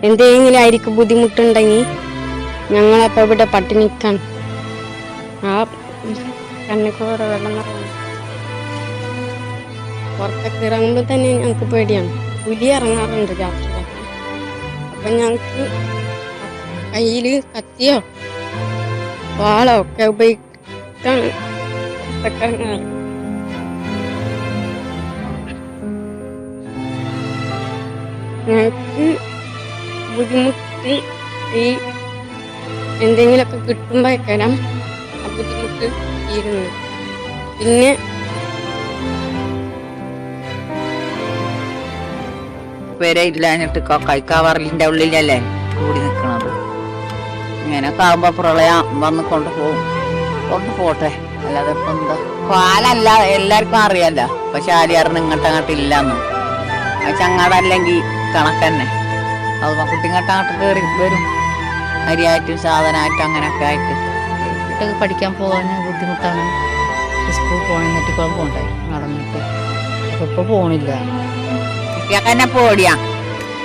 എന്തെങ്കിലും ആയിരിക്കും ബുദ്ധിമുട്ടുണ്ടെങ്കിൽ ഞങ്ങളപ്പോൾ ഇവിടെ പട്ടിണിക്കാണ്. ആ കണ്ണിക്കൂടെ വെള്ളം നിറഞ്ഞു. പുറത്തൊക്കെ ഇറങ്ങുമ്പോൾ തന്നെ ഞങ്ങൾക്ക് പേടിയാണ്. പുലി ഇറങ്ങാറുണ്ട് രാത്രിയിലൊക്കെ. അപ്പം ഞങ്ങൾക്ക് കയ്യിൽ കത്തിയോ വാളോ ഒക്കെ ഉപയോഗിച്ചിട്ടാണ് പുറത്തൊക്കെ ഇറങ്ങാറ്. ഞങ്ങൾക്ക് ബുദ്ധിമുട്ട് ഈ എന്തെങ്കിലുമൊക്കെ കിട്ടുമ്പോഴേക്കെല്ലാം ആ ബുദ്ധിമുട്ട് തീരുന്നു. പിന്നെ പേരെ ഇല്ലാഞ്ഞിട്ട് കൈക്കാവറലിന്റെ ഉള്ളിലല്ലേ കൂടി നിൽക്കണത്. ഇങ്ങനൊക്കെ ആകുമ്പോ പ്രളയം വന്ന് കൊണ്ടുപോട്ടെ. അല്ലാതെ ഇപ്പൊ എന്താ പാലല്ല എല്ലാവർക്കും അറിയാലോ. പക്ഷെ ആരും അറിഞ്ഞ ഇങ്ങോട്ടങ്ങോട്ട് ഇല്ലാന്ന്. ആ ചങ്ങാടല്ലെങ്കിൽ കണക്കന്നെ. അത് കുട്ടിങ്ങോട്ടങ്ങോട്ട് കയറി വരും. അരിയായിട്ടും സാധനമായിട്ടും അങ്ങനെയൊക്കെ ആയിട്ട് കുട്ടികൾക്ക് പഠിക്കാൻ പോകാൻ ബുദ്ധിമുട്ടാണ്. സ്കൂളിൽ പോകണം, നെറ്റിക്കുളം പോകണ്ടേ നടന്നിട്ട്. അപ്പൊ ഇപ്പൊ പോണില്ല. കുട്ടിയൊക്കെ തന്നെ പോടിയാ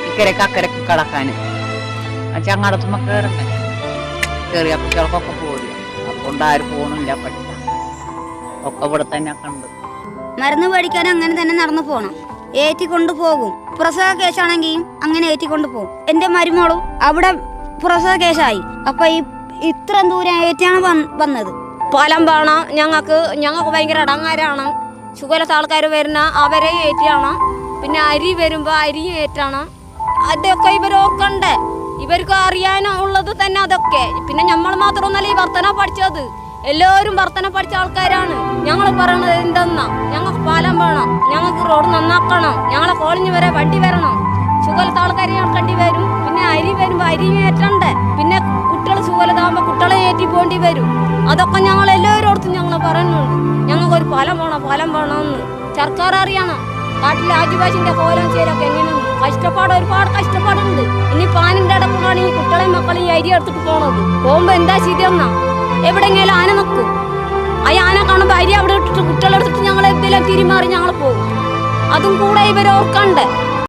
ഇക്കരക്ക് അക്കരക്ക് കടക്കാന്. ആ ചങ്ങാടത്തുമ്പോ കയറണ്ടേ. ചെറിയ കുട്ടികൾക്കൊക്കെ പോടിയാ. അതുകൊണ്ട് ആരും പോണില്ല പഠിക്കാൻ. ഒക്കെ ഇവിടെ തന്നെ ഒക്കെ ഉണ്ട്. മരുന്ന് മേടിക്കാൻ അങ്ങനെ തന്നെ നടന്നു പോണം. ഏറ്റിക്കൊണ്ട് പോകും. പ്രസവ കേസാണെങ്കിൽ അങ്ങനെ ഏറ്റിക്കൊണ്ട് പോകും. എന്റെ മരുമോളും അവിടെ പ്രസവ കേസായി. അപ്പൊ ഇത്രയും ദൂരം ഏറ്റിയാണ് വന്നത്. പാലം വേണം ഞങ്ങൾക്ക് ഭയങ്കര അടങ്ങാരാണ്. സുഖലത്തെ ആൾക്കാർ വരുന്ന അവരെ ഏറ്റിയാണ്. പിന്നെ അരി വരുമ്പോ അരിയും ഏറ്റാണ്. അതൊക്കെ ഇവരൊക്കെ ഇവർക്ക് അറിയാനുള്ളത് തന്നെ അതൊക്കെ. പിന്നെ നമ്മൾ മാത്രമൊന്നല്ല ഈ വർത്തന പഠിച്ചത്. എല്ലാവരും വർത്തന പഠിച്ച ആൾക്കാരാണ്. ഞങ്ങൾ പറയണത് എന്തെന്നാ, ഞങ്ങൾക്ക് പാലം വേണം, ഞങ്ങൾക്ക് റോഡ് നന്നാക്കണം, ഞങ്ങളെ കോളനി വരെ വണ്ടി വരണം. സുഖലത്തെ ആൾക്കാരെ കണ്ടി വരും. പിന്നെ അരി വരുമ്പോ അരിയും ഏറ്റണ്ടേ. പിന്നെ കുട്ടികൾ സുഖലതാകുമ്പോ കുട്ടികളെ ഏറ്റി പോണ്ടി വരും. അതൊക്കെ ഞങ്ങൾ എല്ലാവരോടത്തും ഞങ്ങൾ പറയുന്നുണ്ട്. ഞങ്ങൾക്കൊരു പാലം വേണമെന്ന് സർക്കാർ അറിയണം. കാട്ടിലെ ആദിവാസിന്റെ കോലം ചെയ്യലൊക്കെ എങ്ങനെയാണ് ഒരുപാട് കഷ്ടപ്പാടുണ്ട്. ഇനി പാനിന്റെ ഇടക്കൂടാണ് ഈ കുട്ടികളെയും മക്കളെയും ഈ അരി എടുത്തിട്ട് പോണത്. പോകുമ്പോ എന്താ ചെയ്തെന്നാ, എവിടെയെങ്കിലും ആന നിൽക്കും. ആ ആന കാണുമ്പോ അരി അവിടെ ഇട്ടിട്ട് കുട്ടികളെടുത്തിട്ട് ഞങ്ങൾ എന്തെങ്കിലും തിരിമാറി ഞങ്ങൾ പോകും. അതും കൂടെ ഇവരോർക്കണ്ടേ.